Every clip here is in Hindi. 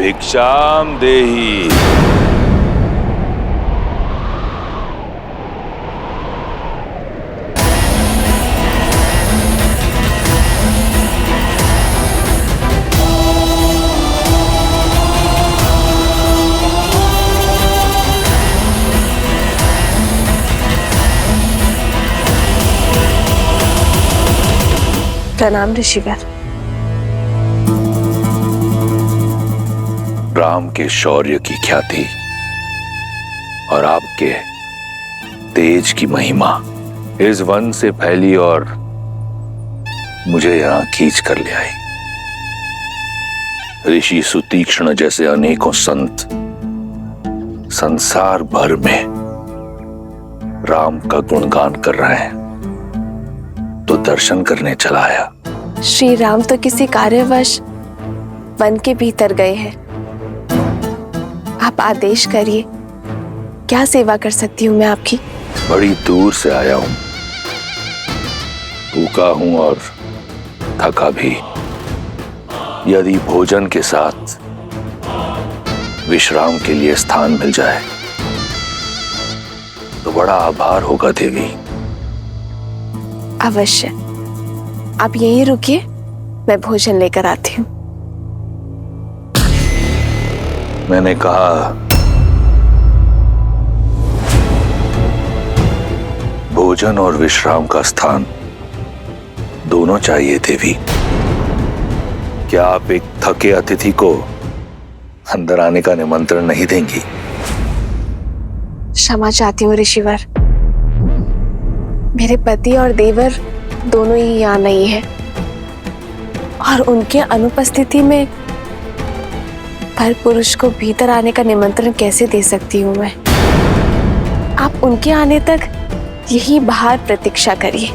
भिक्षाम देहि। प्रणाम ऋषिवर। राम के शौर्य की ख्याति और आपके तेज की महिमा इस वन से फैली और मुझे यहां खींच कर ले आई। ऋषि सुतीक्ष्ण जैसे अनेकों संत संसार भर में राम का गुणगान कर रहे हैं, तो दर्शन करने चला आया। श्री राम तो किसी कार्यवश वन के भीतर गए हैं। आप आदेश करिए, क्या सेवा कर सकती हूँ मैं आपकी? बड़ी दूर से आया हूं, भूखा हूं और थका भी। यदि भोजन के साथ विश्राम के लिए स्थान मिल जाए तो बड़ा आभार होगा देवी। अवश्य, आप यहीं रुकिए, मैं भोजन लेकर आती हूँ। मैंने कहा भोजन और विश्राम का स्थान दोनों चाहिए देवी। क्या आप एक थके अतिथि को अंदर आने का निमंत्रण नहीं देंगी? क्षमा चाहती हूँ ऋषिवर, मेरे पति और देवर दोनों ही यहाँ नहीं है और उनके अनुपस्थिति में पर पुरुष को भीतर आने का निमंत्रण कैसे दे सकती हूँ मैं? आप उनके आने तक यहीं बाहर प्रतीक्षा करिए।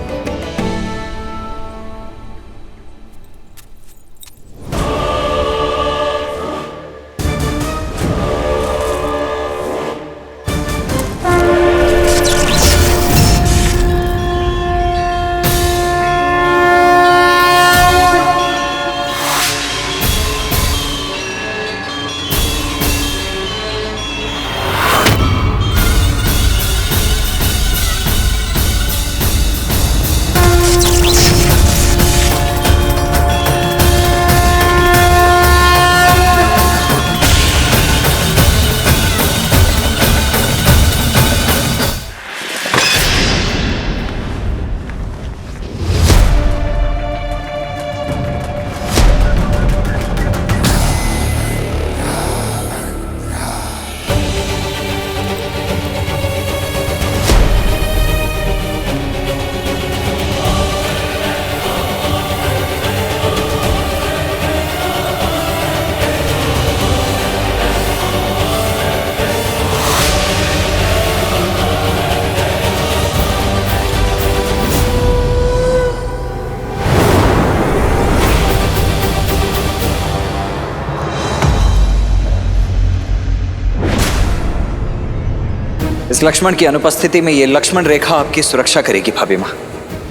इस लक्ष्मण की अनुपस्थिति में ये लक्ष्मण रेखा आपकी सुरक्षा करेगी भाभी माँ।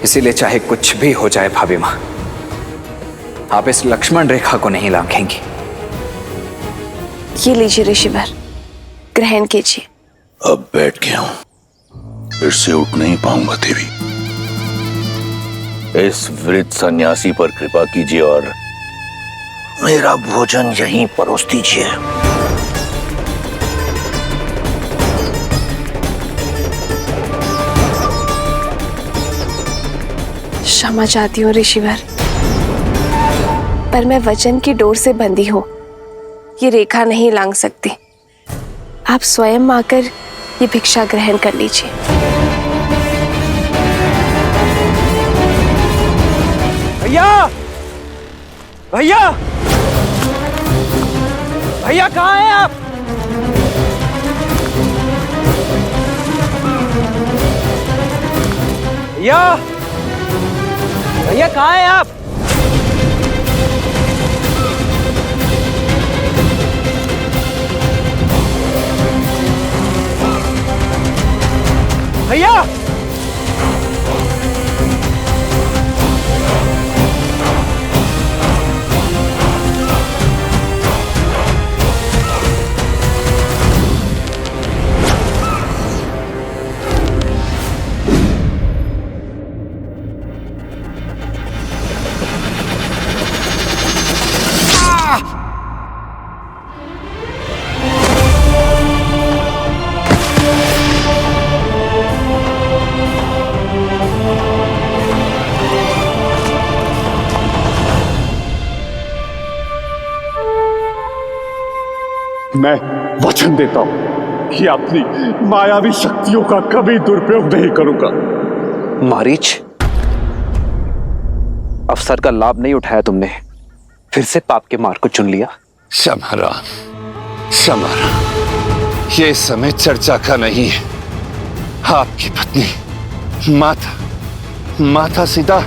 इसीलिए चाहे कुछ भी हो जाए भाभी माँ, आप इस लक्ष्मण रेखा को नहीं लांघेंगी। ये लीजिए ऋषिवर, ग्रहण कीजिए। अब बैठ गया हूं, फिर से उठ नहीं पाऊंगा देवी। इस वृद्ध सन्यासी पर कृपा कीजिए और मेरा भोजन यहीं परोस दीजिए। क्षमा चाहती हूँ ऋषिवर, पर मैं वचन की डोर से बंधी हूँ, ये रेखा नहीं लांघ सकती। आप स्वयं आकर ये भिक्षा ग्रहण कर लीजिए। भैया, भैया, भैया कहाँ हैं आप? भैया, भैया कहाँ हैं आप? भैया, मैं वचन देता हूं कि अपनी मायावी शक्तियों का कभी दुरुपयोग नहीं करूंगा। मारीच, अवसर का लाभ नहीं उठाया तुमने, फिर से पाप के मार्ग को चुन लिया। समरा, समरा, ये समय चर्चा का नहीं है। आपकी पत्नी माता सीता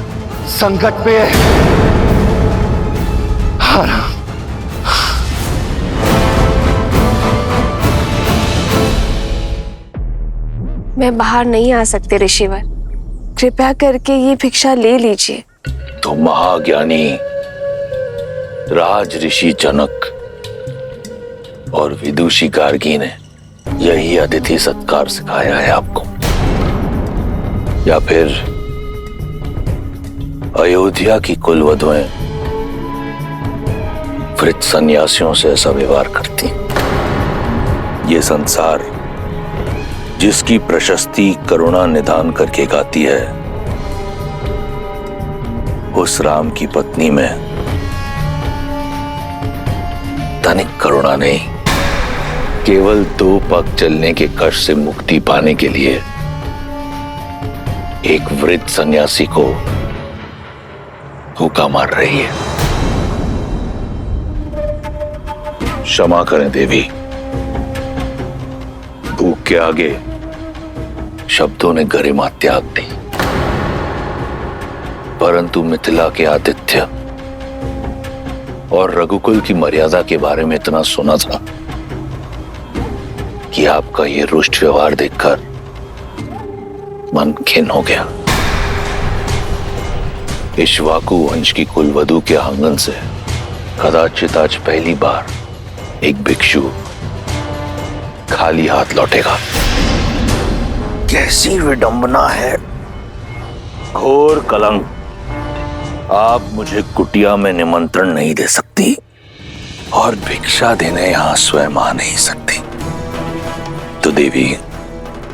संकट पे है। हाँ, मैं बाहर नहीं आ सकते ऋषिवर, कृपया करके ये भिक्षा ले लीजिए। तो महाज्ञानी राज ऋषि जनक और विदुषी गार्गी ने यही अतिथि सत्कार सिखाया है आपको, या फिर अयोध्या की कुलवधुएं वृद्ध सन्यासियों से ऐसा व्यवहार करती? ये संसार जिसकी प्रशस्ति करुणा निदान करके गाती है, उस राम की पत्नी में तनिक करुणा नहीं, केवल 2 पग चलने के कष्ट से मुक्ति पाने के लिए एक वृद्ध सन्यासी को हुक्का मार रही है। क्षमा करें देवी, भूख के आगे शब्दों ने गरिमा त्याग दी, परंतु मिथिला के आतिथ्य और रघुकुल की मर्यादा के बारे में इतना सुना था कि आपका ये रुष्ट व्यवहार देखकर मन खिन्न हो गया। इक्ष्वाकु वंश की कुलवधु के आंगन से कदाचित आज पहली बार एक भिक्षु खाली हाथ लौटेगा। कैसी विडंबना है, घोर कलंक। आप मुझे कुटिया में निमंत्रण नहीं दे सकती और भिक्षा देने यहां स्वयं आ नहीं सकती, तो देवी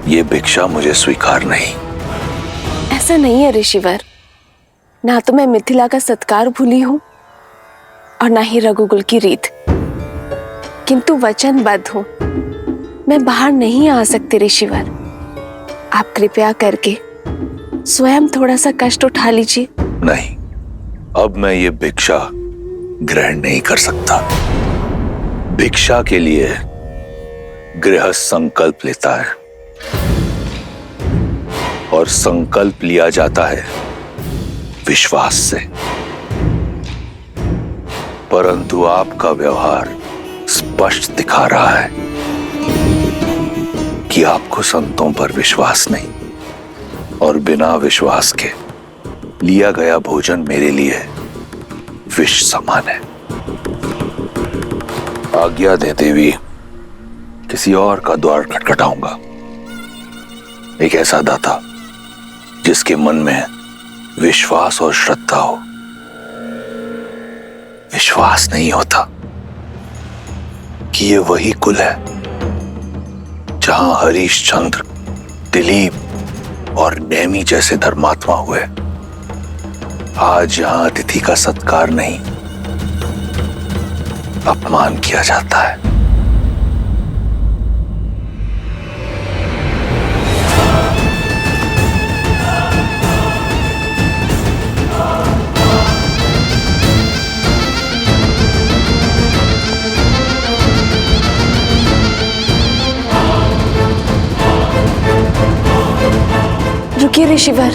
ये भिक्षा मुझे स्वीकार नहीं। ऐसा नहीं है ऋषिवर, ना तो मैं मिथिला का सत्कार भूली हूं और ना ही रघुकुल की रीत, किंतु वचनबद्ध हूं, मैं बाहर नहीं आ सकती ऋषिवर। आप कृपया करके स्वयं थोड़ा सा कष्ट उठा लीजिए। नहीं, अब मैं ये भिक्षा ग्रहण नहीं कर सकता। भिक्षा के लिए गृहस्थ संकल्प लेता है और संकल्प लिया जाता है विश्वास से, परंतु आपका व्यवहार स्पष्ट दिखा रहा है कि आपको संतों पर विश्वास नहीं, और बिना विश्वास के लिया गया भोजन मेरे लिए विष समान है। आज्ञा दे देवी, किसी और का द्वार खटखटाऊंगा। एक ऐसा दाता जिसके मन में विश्वास और श्रद्धा हो। विश्वास नहीं होता कि ये वही कुल है जहां हरीशचंद्र, दिलीप और नेमी जैसे धर्मात्मा हुए। आज यहां अतिथि का सत्कार नहीं, अपमान किया जाता है। रुकिए ऋषिवर,